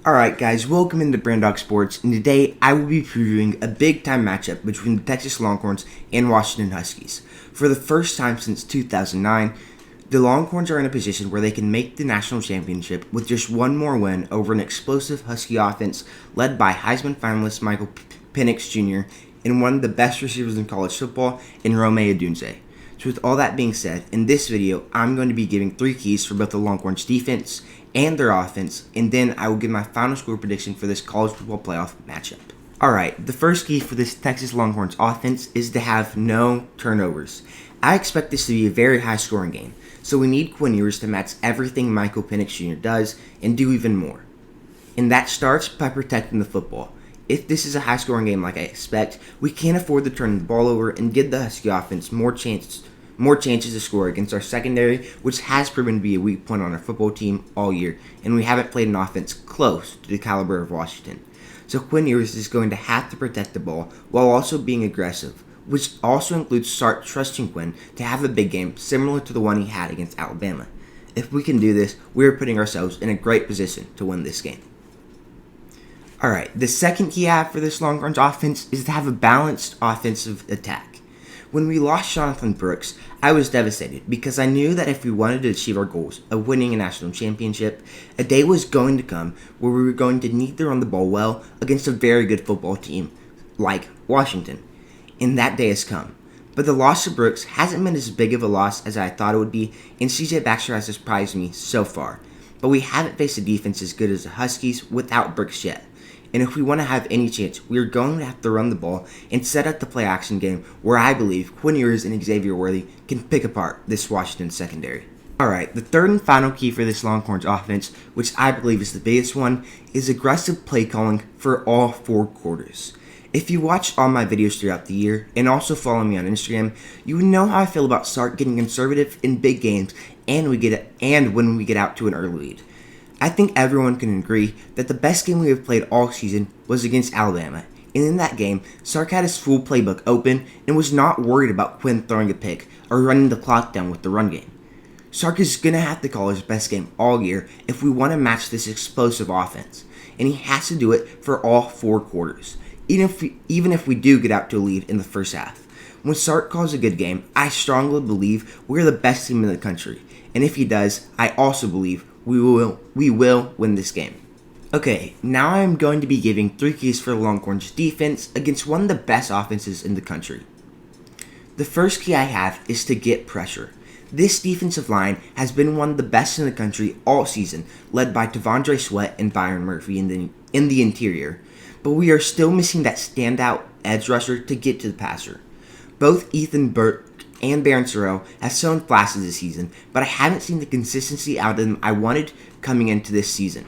Alright guys, welcome into Brandog Sports, and today I will be previewing a big time matchup between the Texas Longhorns and Washington Huskies. For the first time since 2009, the Longhorns are in a position where they can make the national championship with just one more win over an explosive Husky offense led by Heisman finalist Michael Penix Jr. and one of the best receivers in college football in Rome Odunze. So with all that being said, in this video, I'm going to be giving 3 keys for both the Longhorns defense and their offense, and then I will give my final score prediction for this college football playoff matchup. Alright, the first key for this Texas Longhorns offense is to have no turnovers. I expect this to be a very high scoring game, so we need Quinn Ewers to match everything Michael Penix Jr. does and do even more. And that starts by protecting the football. If this is a high scoring game like I expect, we can't afford to turn the ball over and give the Husky offense more chances to score against our secondary, which has proven to be a weak point on our football team all year, and we haven't played an offense close to the caliber of Washington. So Quinn Ewers is going to have to protect the ball while also being aggressive, which also includes Sark trusting Quinn to have a big game similar to the one he had against Alabama. If we can do this, we are putting ourselves in a great position to win this game. Alright, the second key I have for this Longhorns offense is to have a balanced offensive attack. When we lost Jonathan Brooks, I was devastated because I knew that if we wanted to achieve our goals of winning a national championship, a day was going to come where we were going to need to run the ball well against a very good football team like Washington. And that day has come. But the loss of Brooks hasn't been as big of a loss as I thought it would be, and CJ Baxter has surprised me so far. But we haven't faced a defense as good as the Huskies without Brooks yet. And if we want to have any chance, we are going to have to run the ball and set up the play-action game where I believe Quinn Ewers and Xavier Worthy can pick apart this Washington secondary. Alright, the third and final key for this Longhorns offense, which I believe is the biggest one, is aggressive play calling for all 4 quarters. If you watch all my videos throughout the year and also follow me on Instagram, you would know how I feel about Sark getting conservative in big games and when we get out to an early lead. I think everyone can agree that the best game we have played all season was against Alabama, and in that game, Sark had his full playbook open and was not worried about Quinn throwing a pick or running the clock down with the run game. Sark is going to have to call his best game all year if we want to match this explosive offense, and he has to do it for all 4 quarters, even if we do get out to a lead in the first half. When Sark calls a good game, I strongly believe we're the best team in the country, and if he does, I also believe we will win this game. Okay, now I am going to be giving 3 keys for the Longhorns defense against one of the best offenses in the country. The first key I have is to get pressure. This defensive line has been one of the best in the country all season, led by T'Vondre Sweat and Byron Murphy in the interior, but we are still missing that standout edge rusher to get to the passer. Both Ethan Burke and Barron Sorrell have shown flashes this season, but I haven't seen the consistency out of them I wanted coming into this season.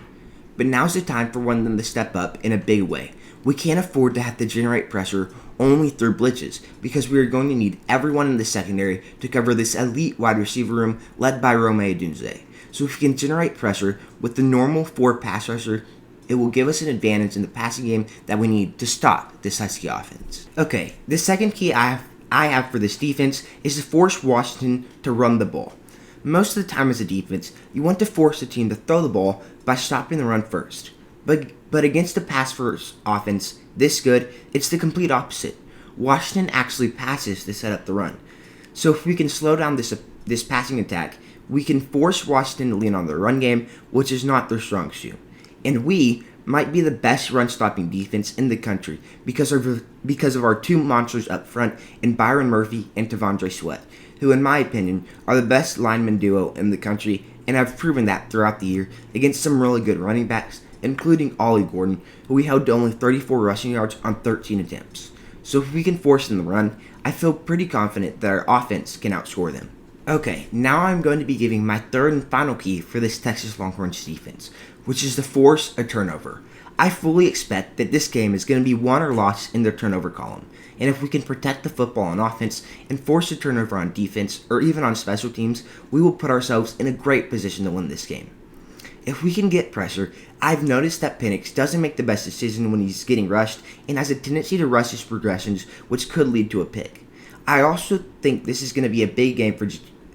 But now's the time for one of them to step up in a big way. We can't afford to have to generate pressure only through blitzes, because we are going to need everyone in the secondary to cover this elite wide receiver room led by Rome Odunze. So if we can generate pressure with the normal 4 pass rusher, it will give us an advantage in the passing game that we need to stop this Husky offense. Okay, the second key I have for this defense is to force Washington to run the ball. Most of the time as a defense, you want to force the team to throw the ball by stopping the run first. But against the pass-first offense this good, it's the complete opposite. Washington actually passes to set up the run. So if we can slow down this passing attack, we can force Washington to lean on the run game, which is not their strong suit. And we might be the best run-stopping defense in the country because of our 2 monsters up front in Byron Murphy and T'Vondre Sweat, who in my opinion are the best lineman duo in the country and have proven that throughout the year against some really good running backs, including Ollie Gordon, who we held to only 34 rushing yards on 13 attempts. So if we can force them to run, I feel pretty confident that our offense can outscore them. Okay, now I'm going to be giving my third and final key for this Texas Longhorns defense, which is to force a turnover. I fully expect that this game is going to be won or lost in the turnover column, and if we can protect the football on offense and force a turnover on defense or even on special teams, we will put ourselves in a great position to win this game. If we can get pressure, I've noticed that Penix doesn't make the best decision when he's getting rushed and has a tendency to rush his progressions, which could lead to a pick. I also think this is going to be a big game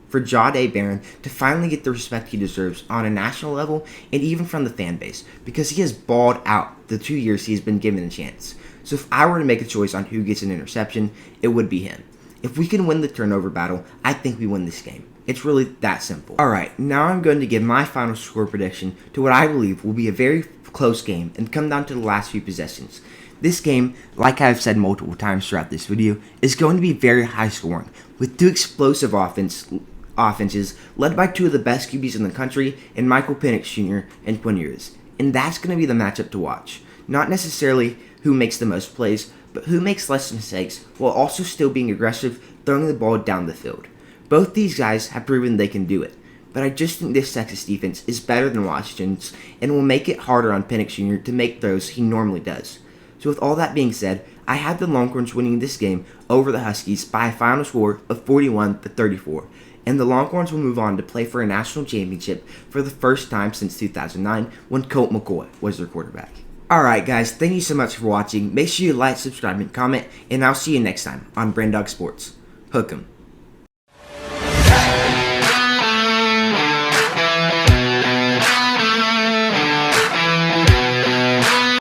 for Jahdae Barron to finally get the respect he deserves on a national level and even from the fan base, because he has balled out the 2 years he has been given a chance. So if I were to make a choice on who gets an interception, it would be him. If we can win the turnover battle, I think we win this game. It's really that simple. Alright, now I'm going to give my final score prediction to what I believe will be a very close game and come down to the last few possessions. This game, like I've said multiple times throughout this video, is going to be very high scoring, with two explosive offenses led by two of the best QBs in the country in Michael Penix Jr. and Quinn Ewers. And that's going to be the matchup to watch. Not necessarily who makes the most plays, but who makes less mistakes while also still being aggressive, throwing the ball down the field. Both these guys have proven they can do it, but I just think this Texas defense is better than Washington's and will make it harder on Penix Jr. to make throws he normally does. So with all that being said, I have the Longhorns winning this game over the Huskies by a final score of 41-34, and the Longhorns will move on to play for a national championship for the first time since 2009 when Colt McCoy was their quarterback. Alright guys, thank you so much for watching. Make sure you like, subscribe, and comment, and I'll see you next time on Brand Dog Sports. Hook 'em.